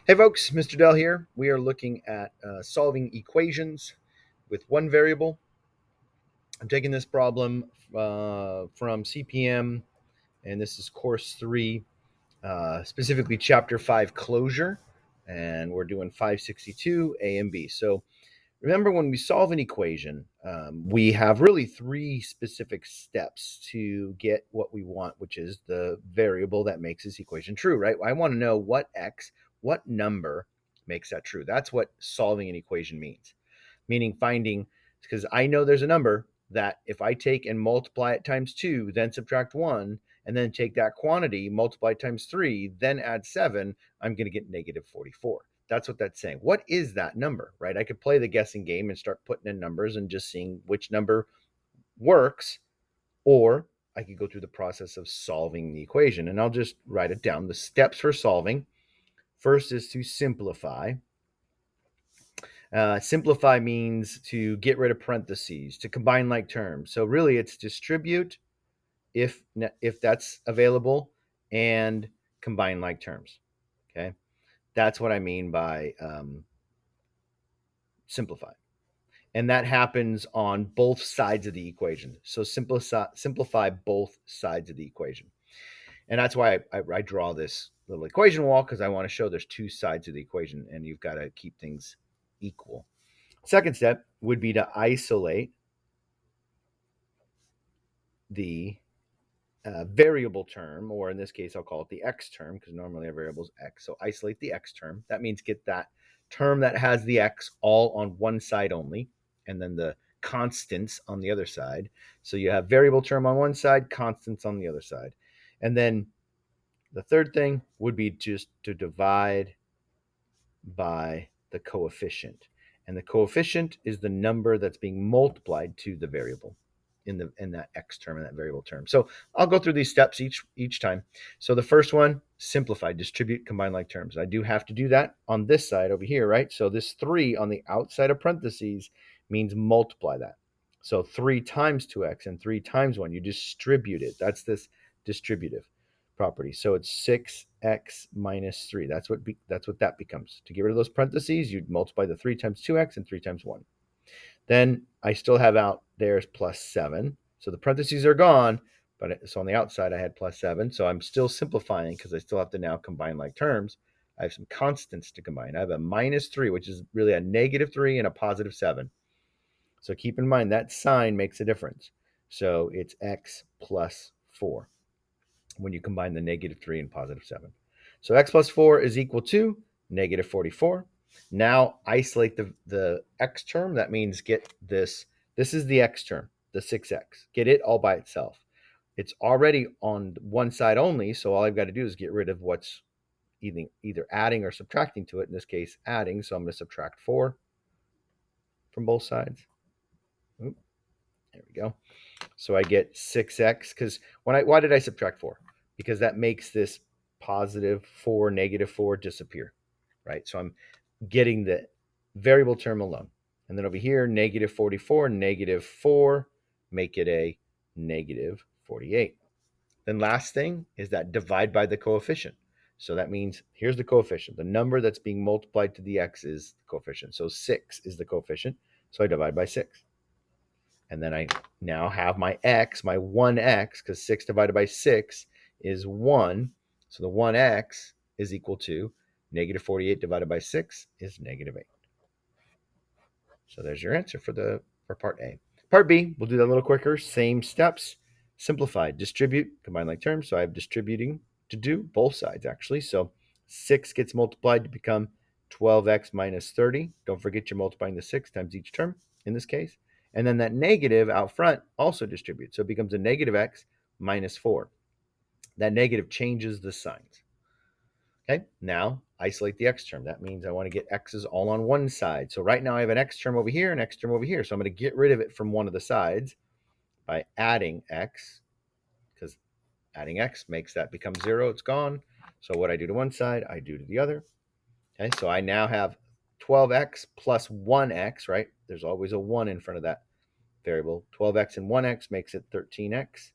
Hey folks, Mr. Dell here. We are looking at solving equations with one variable. I'm taking this problem from CPM, and this is course 3, specifically chapter 5 closure, and we're doing 562 A and B. So remember, when we solve an equation, we have really 3 specific steps to get what we want, which is the variable that makes this equation true, right? I want to know what number makes that true. That's what solving an equation means, meaning finding, because I know there's a number that if I take and multiply it times 2, then subtract 1, and then take that quantity, multiply times 3, then add 7, I'm going to get negative 44. That's what that's saying. What is that number, right? I could play the guessing game and start putting in numbers and just seeing which number works, or I could go through the process of solving the equation, and I'll just write it down. The steps for solving: first is to simplify. Simplify means to get rid of parentheses, to combine like terms. So really it's distribute if that's available, and combine like terms. Okay, that's what I mean by simplify. And that happens on both sides of the equation. So simplify both sides of the equation. And that's why I draw this little equation wall, because I want to show there's 2 sides of the equation and you've got to keep things equal. Second step would be to isolate the variable term, or in this case, I'll call it the x term, because normally a variable is x. So isolate the x term. That means get that term that has the x all on one side only, and then the constants on the other side. So you have variable term on one side, constants on the other side. And then the third thing would be just to divide by the coefficient. And the coefficient is the number that's being multiplied to the variable in that x term, in that variable term. So I'll go through these steps each time. So the first one, simplify, distribute, combine like terms. I do have to do that on this side over here, right? So this 3 on the outside of parentheses means multiply that. So 3 times 2x and 3 times 1, you distribute it. That's this distributive property. So it's 6x minus 3. That's what that becomes. To get rid of those parentheses, you'd multiply the 3 times 2x and 3 times 1. Then I still have out there's plus 7. So the parentheses are gone, but so on the outside I had plus 7. So I'm still simplifying because I still have to now combine like terms. I have some constants to combine. I have a minus 3, which is really a negative 3 and a positive 7. So keep in mind that sign makes a difference. So it's x plus 4 when you combine the negative 3 and positive 7. So x plus 4 is equal to negative 44. Now isolate the x term. That means get this. This is the x term, the 6x. Get it all by itself. It's already on one side only, so all I've got to do is get rid of what's either adding or subtracting to it. In this case, adding. So I'm going to subtract 4 from both sides. Oop, there we go. So I get 6x, because why did I subtract 4? Because that makes this positive 4, negative 4 disappear, right? So I'm getting the variable term alone. And then over here, negative 44, negative 4, make it a negative 48. Then last thing is that divide by the coefficient. So that means here's the coefficient. The number that's being multiplied to the x is the coefficient. So 6 is the coefficient. So I divide by 6. And then I now have my x, my 1x, because 6 divided by 6 is 1. So the 1x is equal to negative 48 divided by 6 is negative 8. So there's your answer for part A. Part B, we'll do that a little quicker. Same steps. Simplify, distribute, combine like terms. So I have distributing to do, both sides actually. So 6 gets multiplied to become 12x minus 30. Don't forget you're multiplying the 6 times each term in this case. And then that negative out front also distributes. So it becomes a negative x minus 4. That negative changes the signs. Okay, now isolate the x term. That means I want to get x's all on one side. So right now I have an x term over here, an x term over here. So I'm going to get rid of it from one of the sides by adding x, because adding x makes that become 0. It's gone. So what I do to one side, I do to the other. Okay, so I now have 12x plus 1x, right? There's always a 1 in front of that variable. 12x and 1x makes it 13x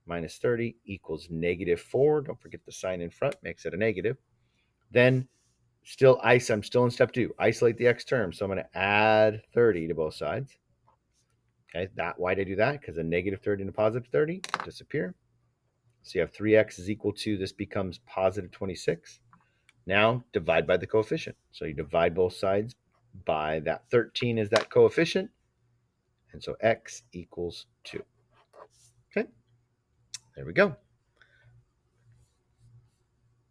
minus 30 equals negative 4. Don't forget the sign in front makes it a negative. Then I'm still in step 2. Isolate the x term. So I'm going to add 30 to both sides. Okay, why'd I do that? Because a negative 30 and a positive 30 disappear. So you have 3x is equal to, this becomes positive 26. Now divide by the coefficient. So you divide both sides by that 13 is that coefficient. And so x equals 2. Okay, there we go.